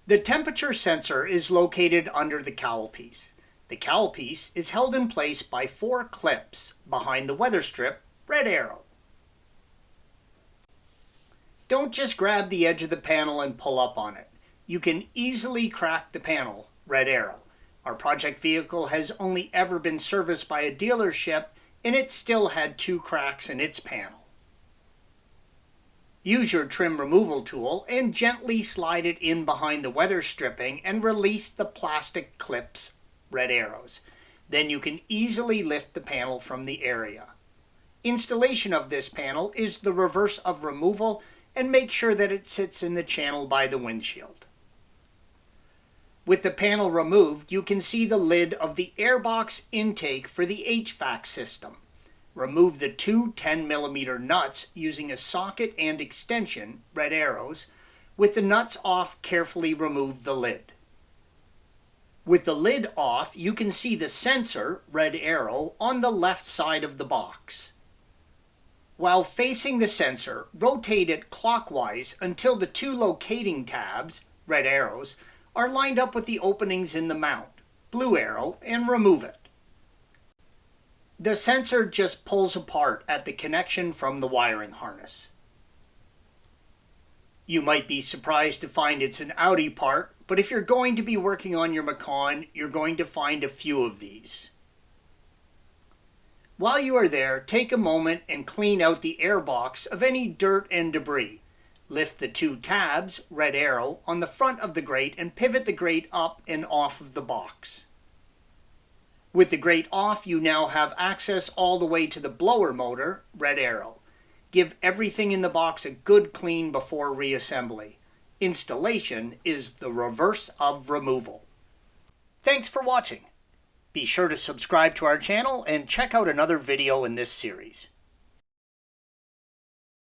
The temperature sensor is located under the cowl piece. The cowl piece is held in place by 4 clips behind the weather strip, red arrow. Don't just grab the edge of the panel and pull up on it. You can easily crack the panel, red arrow. Our project vehicle has only ever been serviced by a dealership, and it still had 2 cracks in its panel. Use your trim removal tool and gently slide it in behind the weather stripping and release the plastic clips, red arrows. Then you can easily lift the panel from the area. Installation of this panel is the reverse of removal, and make sure that it sits in the channel by the windshield. With the panel removed, you can see the lid of the airbox intake for the HVAC system. Remove the 2 10mm nuts using a socket and extension, red arrows. With the nuts off, carefully remove the lid. With the lid off, you can see the sensor, red arrow, on the left side of the box. While facing the sensor, rotate it clockwise until the 2 locating tabs, red arrows, are lined up with the openings in the mount, blue arrow, and remove it. The sensor just pulls apart at the connection from the wiring harness. You might be surprised to find it's an Audi part, but if you're going to be working on your Macan, you're going to find a few of these. While you are there, take a moment and clean out the airbox of any dirt and debris. Lift the 2 tabs, red arrow, on the front of the grate and pivot the grate up and off of the box. With the grate off, you now have access all the way to the blower motor, red arrow. Give everything in the box a good clean before reassembly. Installation is the reverse of removal. Thanks for watching. Be sure to subscribe to our channel and check out another video in this series.